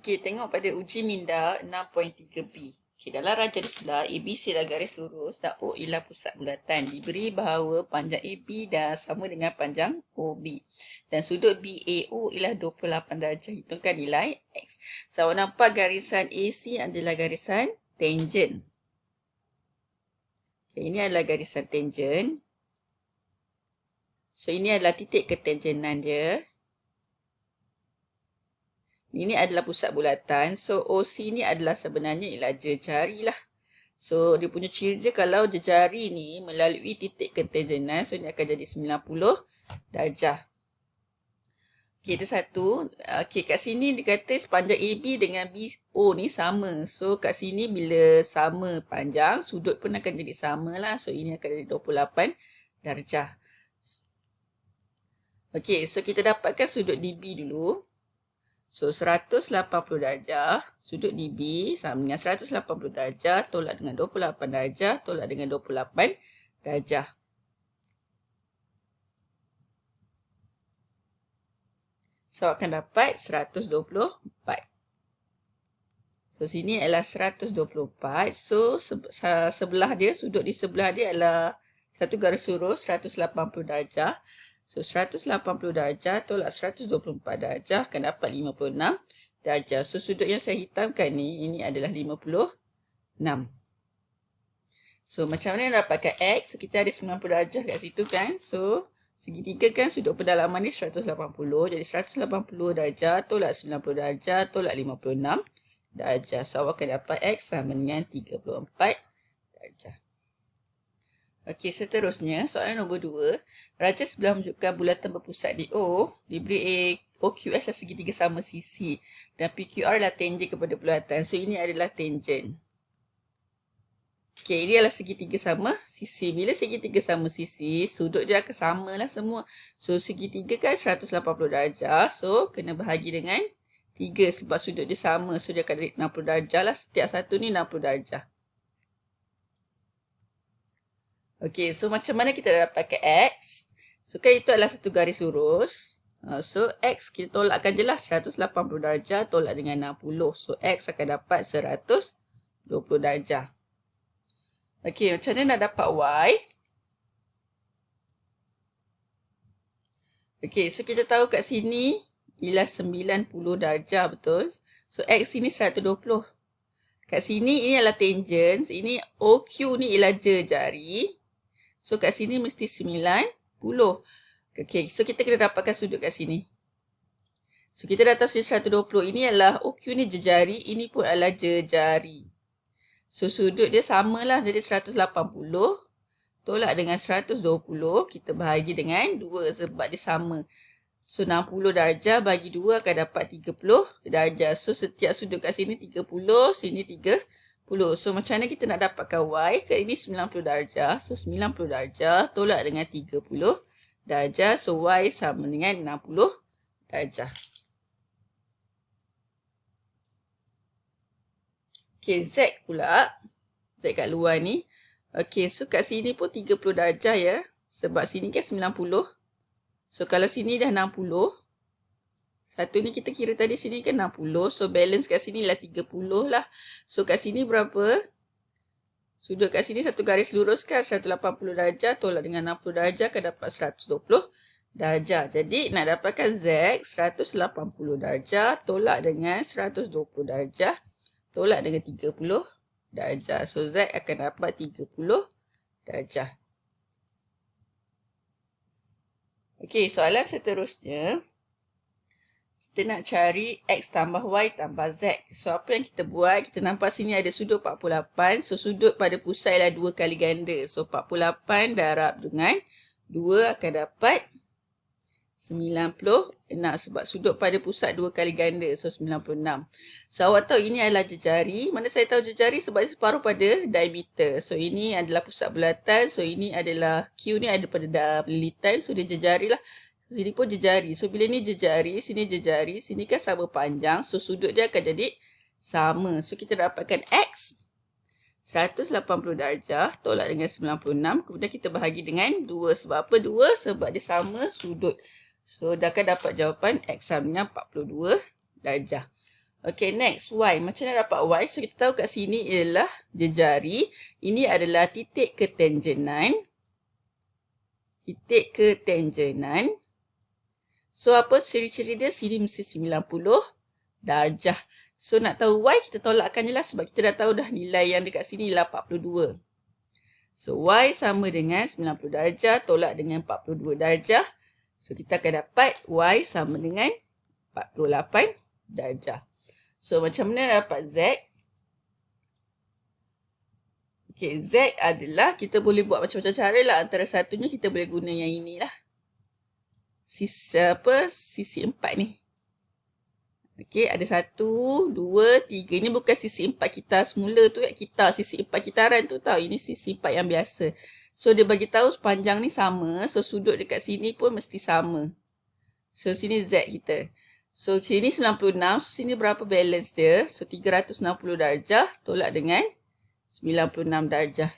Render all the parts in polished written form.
Okey, tengok pada uji minda 6.3b. Okey, dalam rancangan di sebelah, ABC adalah garis lurus dan O ialah pusat bulatan. Diberi bahawa panjang AB dah sama dengan panjang OB. Dan sudut BAO ialah 28 darjah. Hitungkan nilai X. So, awak nampak garisan AC adalah garisan tangent. Okay, ini adalah garisan tangent. So, ini adalah titik ketangenan dia. Ini adalah pusat bulatan. So, OC ni adalah sebenarnya ialah jejari lah. So, dia punya ciri dia kalau jejari ni melalui titik ketangenan, so ini akan jadi 90 darjah. Okey, itu satu. Okey, kat sini dia kata sepanjang AB dengan BO ni sama. So, kat sini bila sama panjang, sudut pun akan jadi sama lah. So, ini akan jadi 28 darjah. Okey, so kita dapatkan sudut DB dulu. So, 180 darjah, sudut DB sama dengan 180 darjah, tolak dengan 28 darjah, tolak dengan 28 darjah. So, akan dapat 124. So, sini adalah 124. So, sebelah dia, sudut di sebelah dia adalah satu garis lurus 180 darjah. So, 180 darjah tolak 124 darjah akan dapat 56 darjah. So, sudut yang saya hitamkan ni, ini adalah 56. So, macam mana nak dapatkan X? So, kita ada 90 darjah kat situ kan. So, segitiga kan sudut pendalaman ni 180. Jadi, 180 darjah tolak 90 darjah tolak 56 darjah. So, awak akan dapat X sama dengan 34 darjah. Okey, seterusnya soalan nombor 2. Raja sebelah menunjukkan bulatan berpusat di O, diberi OQS adalah segitiga sama sisi dan PQR adalah tangent kepada bulatan. So, ini adalah tangent. Okey, ini adalah segitiga sama sisi. Bila segitiga sama sisi, sudut dia akan sama lah semua. So, segitiga kan 180 darjah. So, kena bahagi dengan 3 sebab sudut dia sama. So, dia akan jadi 60 darjah lah. Setiap satu ni 60 darjah. Okey, so macam mana kita dapatkan X? So, kan itu adalah satu garis lurus. So, X kita tolakkan je lah 180 darjah tolak dengan 60. So, X akan dapat 120 darjah. Okey, macam mana nak dapat Y? Okey, so kita tahu kat sini ialah 90 darjah, betul? So, X ini 120. Kat sini ini adalah tangent. Ini OQ ni ialah jejari. So, kat sini mesti 90. Okay, so kita kena dapatkan sudut kat sini. So, kita dah tahu sini 120. Ini adalah OQ ni jejari. Ini pun adalah jejari. So, sudut dia samalah. Jadi, 180. Tolak dengan 120. Kita bahagi dengan 2 sebab dia sama. So, 60 darjah bagi 2 akan dapat 30 darjah. So, setiap sudut kat sini 30. Sini 30. So, macam mana kita nak dapatkan Y? Kat ini 90 darjah. So, 90 darjah tolak dengan 30 darjah. So, Y sama dengan 60 darjah. Okay, Z pula. Z kat luar ni. Okay, so kat sini pun 30 darjah ya. Sebab sini kan 90. So, kalau sini dah 60. Satu ni kita kira tadi sini kan 60. So, balance kat sini lah 30 lah. So, kat sini berapa? Sudut kat sini satu garis lurus kan 180 darjah. Tolak dengan 60 darjah akan dapat 120 darjah. Jadi, nak dapatkan Z 180 darjah. Tolak dengan 120 darjah. Tolak dengan 30 darjah. So, Z akan dapat 30 darjah. Okey, soalan seterusnya. Kita nak cari X tambah Y tambah Z. So, apa yang kita buat? Kita nampak sini ada sudut 48. So, sudut pada pusat ialah 2 kali ganda. So, 48 darab dengan 2 akan dapat 96. Sebab sudut pada pusat 2 kali ganda. So, 96. So, awak tahu ini adalah jejari. Mana saya tahu jejari? Sebab dia separuh pada diameter. So, ini adalah pusat bulatan. So, ini adalah Q ni ada pada lilitan. So, dia jejari lah. Sini pun jejari. So, bila ni jejari, sini kan sama panjang. So, sudut dia akan jadi sama. So, kita dapatkan X 180 darjah tolak dengan 96. Kemudian kita bahagi dengan 2. Sebab apa 2? Sebab dia sama sudut. So, dah akan dapat jawapan X sama dengan 42 darjah. Okay, next, Y. Macam mana dapat Y? So, kita tahu kat sini ialah jejari. Ini adalah titik ketangenan. Titik ketangenan. So, apa ciri-ciri dia? Sini mesti 90 darjah. So, nak tahu Y, kita tolakkan je lah sebab kita dah tahu dah nilai yang dekat sini ialah 42. So, Y sama dengan 90 darjah tolak dengan 42 darjah. So, kita akan dapat Y sama dengan 48 darjah. So, macam mana dapat Z? Okay, Z adalah, kita boleh buat macam-macam cara lah. Antara satunya, kita boleh guna yang inilah. Sisi 4 ni. Okay, ada 1, 2, 3. Ini bukan sisi 4 kita semula tu. Kita, sisi 4 kitaran tu tau. Ini sisi 4 yang biasa. So, dia bagi tahu sepanjang ni sama. So, sudut dekat sini pun mesti sama. So, sini Z kita. So, sini 96. So, sini berapa balance dia? So, 360 darjah tolak dengan 96 darjah.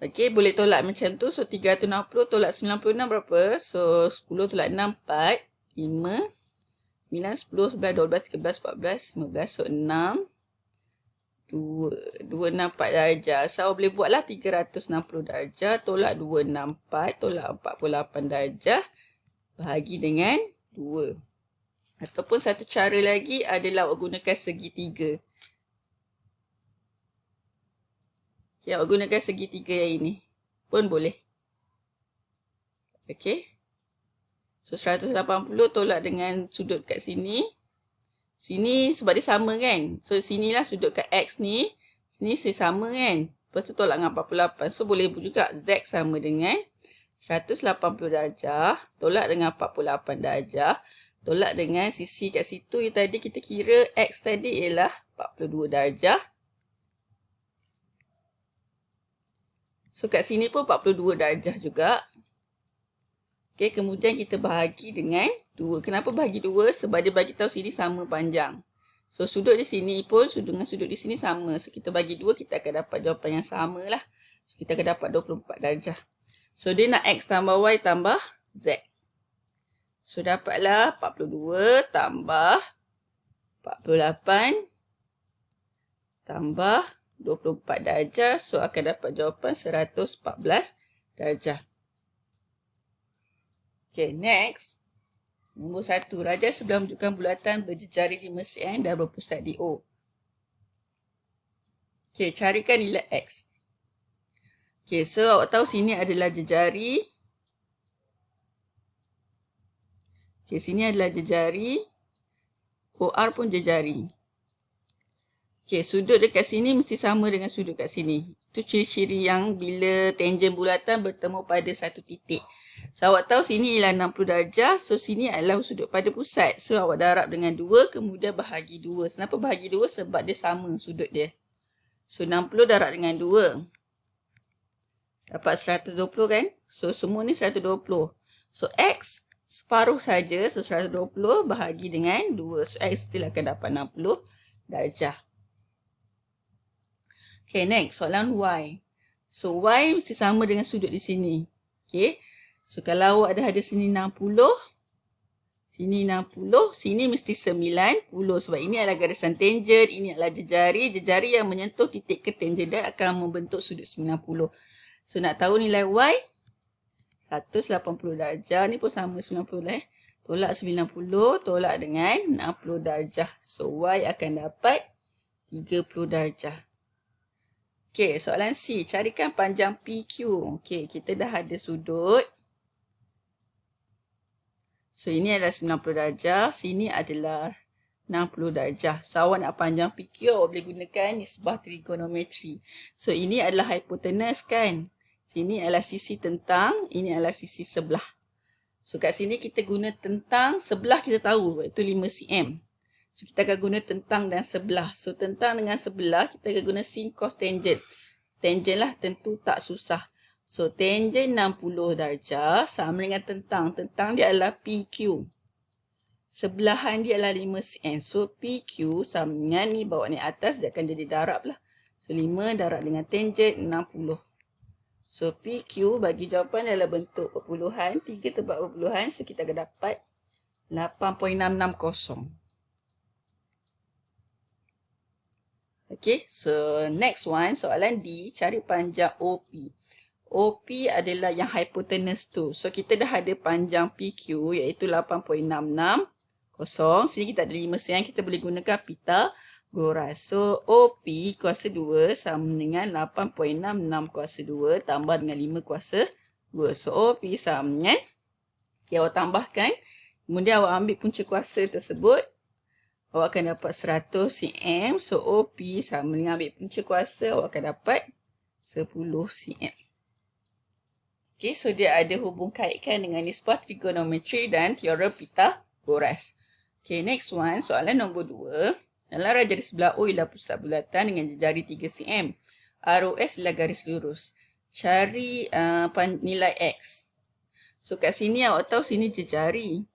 Okay, boleh tolak macam tu. So, 360 tolak 96 berapa? So, 10 tolak 6, 4, 5, 9, 10, 11, 12, 13, 14, 15. So, 6. 264 darjah. So, boleh buatlah 360 darjah tolak 264 tolak 48 darjah bahagi dengan 2. Ataupun satu cara lagi adalah awak gunakan segitiga. Okay, awak gunakan segitiga yang ini pun boleh. Okay. So, 180 tolak dengan sudut kat sini. Sini sebab dia sama kan. So, sinilah sudut kat X ni. Sini sama kan. Lepas tu tolak dengan 48. So, boleh juga Z sama dengan 180 darjah. Tolak dengan 48 darjah. Tolak dengan sisi kat situ yang tadi kita kira X tadi ialah 42 darjah. So, kat sini pun 42 darjah juga. Okay, kemudian kita bahagi dengan 2. Kenapa bahagi 2? Sebab dia bagi tahu sini sama panjang. So, sudut di sini pun dengan sudut di sini sama. So, kita bagi 2, kita akan dapat jawapan yang sama lah. So, kita akan dapat 24 darjah. So, dia nak X tambah Y tambah Z. So, dapatlah 42 tambah 48 tambah 24 darjah. So, akan dapat jawapan 114 darjah. Okay, next. Nombor 1. Raja sebelah menunjukkan bulatan berjejari 5 cm dan berpusat di O. Okay, carikan nilai X. Okay, so awak tahu sini adalah jejari. Okay, sini adalah jejari. OR pun jejari. Okay, sudut dekat sini mesti sama dengan sudut kat sini. Itu ciri-ciri yang bila tangen bulatan bertemu pada satu titik. So, awak tahu sini ialah 60 darjah. So, sini adalah sudut pada pusat. So, awak darab dengan 2, kemudian bahagi 2. Kenapa bahagi 2? Sebab dia sama sudut dia. So, 60 darab dengan 2. Dapat 120 kan? So, semua ni 120. So, X separuh saja. So, 120 bahagi dengan 2. So, X still akan dapat 60 darjah. Okay, next. Soalan Y. So, Y mesti sama dengan sudut di sini. Okay. So, kalau awak ada sini 60, sini 60, sini mesti 90. Sebab ini adalah garisan tangen, ini adalah jejari. Jejari yang menyentuh titik ketangen dan akan membentuk sudut 90. So, nak tahu nilai Y? 180 darjah. Ni pun sama 90 Tolak 90, tolak dengan 60 darjah. So, Y akan dapat 30 darjah. Okay, soalan C. Carikan panjang PQ. Okay, kita dah ada sudut. So, ini adalah 90 darjah. Sini adalah 60 darjah. So, awak nak panjang PQ, awak boleh gunakan nisbah trigonometri. So, ini adalah hipotenus kan. Sini adalah sisi tentang. Ini adalah sisi sebelah. So, kat sini kita guna tentang. Sebelah kita tahu, iaitu 5 cm. So, kita akan guna tentang dan sebelah. So, tentang dengan sebelah, kita akan guna sin, cos, tangen. Tangen lah, tentu tak susah. So, tangen 60 darjah sama dengan tentang. Tentang dia adalah PQ. Sebelahan dia adalah 5 cm. So, PQ sama dengan ni, bawa ni atas, dia akan jadi darab lah. So, 5 darab dengan tangen 60. So, PQ bagi jawapan dalam bentuk perpuluhan. 3 tempat perpuluhan. So, kita akan dapat 8.660. Okay, so next one, soalan D, cari panjang OP. OP adalah yang hypotenuse tu. So, kita dah ada panjang PQ iaitu 8.660. Sini kita ada 5 cm, kita boleh gunakan Pythagoras. So, OP kuasa 2 sama dengan 8.66 kuasa 2 tambah dengan 5 kuasa 2. So, OP sama dengan, okay, awak tambahkan. Kemudian awak ambil punca kuasa tersebut. Awak akan dapat 100 cm. So, OP sama dengan ambil punca kuasa. Awak akan dapat 10 cm. Okay, so dia ada hubung kaitkan dengan nisbah trigonometri dan teorem Pythagoras. Okay, next one. Soalan nombor 2. Dalam rajah di sebelah O ialah pusat bulatan dengan jari 3 cm. ROS ialah garis lurus. Cari nilai X. So, kat sini awak tahu sini jejari.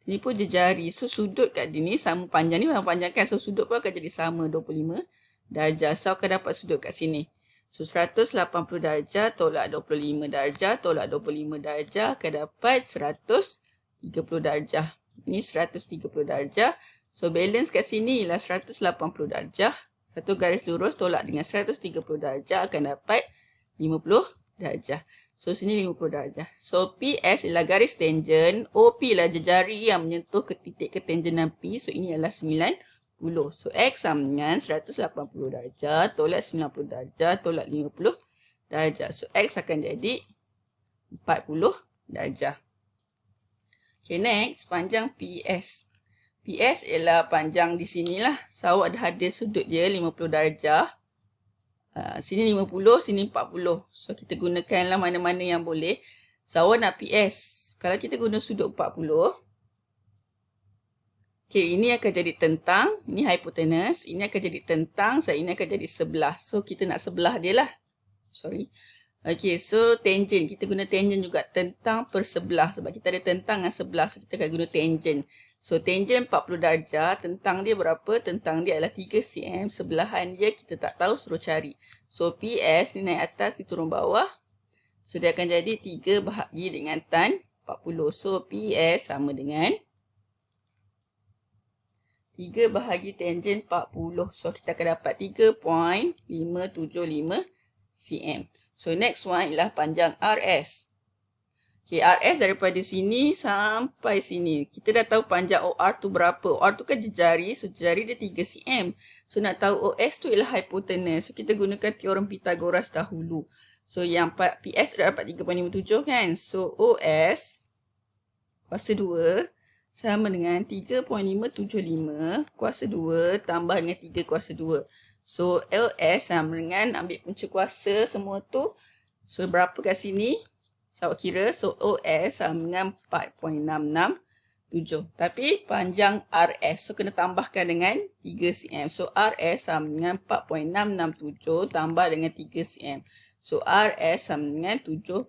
Sini pun jejari. So, sudut kat sini sama panjang ni memang panjang kan. So, sudut pun akan jadi sama 25 darjah. So, akan dapat sudut kat sini. So, 180 darjah tolak 25 darjah tolak 25 darjah akan dapat 130 darjah. Ini 130 darjah. So, balance kat sini ialah 180 darjah. Satu garis lurus tolak dengan 130 darjah akan dapat 50 darjah. So, sini 50 darjah. So, PS ialah garis tangent. OP ialah jejari yang menyentuh ke titik ketangenan P. So, ini adalah 90. So, X sama dengan 180 darjah tolak 90 darjah tolak 50 darjah. So, X akan jadi 40 darjah. Okay, next, panjang PS. PS ialah panjang di sinilah. So, awak dah ada sudut dia 50 darjah. Sini 50, sini 40. So, kita gunakanlah mana-mana yang boleh. So, awak nak PS. Kalau kita guna sudut 40. Okay, ini akan jadi tentang. Ini hypotenuse. Ini akan jadi tentang. So, ini akan jadi sebelah. So, kita nak sebelah dia lah. Sorry. Okay, so tangent. Kita guna tangent juga tentang per sebelah. Sebab kita ada tentang dengan sebelah. So, kita akan guna tangent. So, tangent 40 darjah. Tentang dia berapa? Tentang dia adalah 3 cm. Sebelahan dia kita tak tahu, suruh cari. So, PS ni naik atas, ni turun bawah. So, dia akan jadi 3 bahagi dengan tan 40. So, PS sama dengan 3 bahagi tangent 40. So, kita akan dapat 3.575 cm. So, next one ialah panjang RS. Okay, RS daripada sini sampai sini. Kita dah tahu panjang OR tu berapa. OR tu kan jejari. So, jejari dia 3 cm. So, nak tahu OS tu ialah hypotenuse. So, kita gunakan teorem Pythagoras dahulu. So, yang PS dah dapat 3.57 kan. So, OS kuasa 2 sama dengan 3.575 kuasa 2 tambah dengan 3 kuasa 2. So, LS sama dengan ambil punca kuasa semua tu. So, berapa kat sini? So, awak kira. So, OS sama dengan 4.667. Tapi, panjang RS. So, kena tambahkan dengan 3 cm. So, RS sama dengan 4.667 tambah dengan 3 cm. So, RS sama dengan 7.66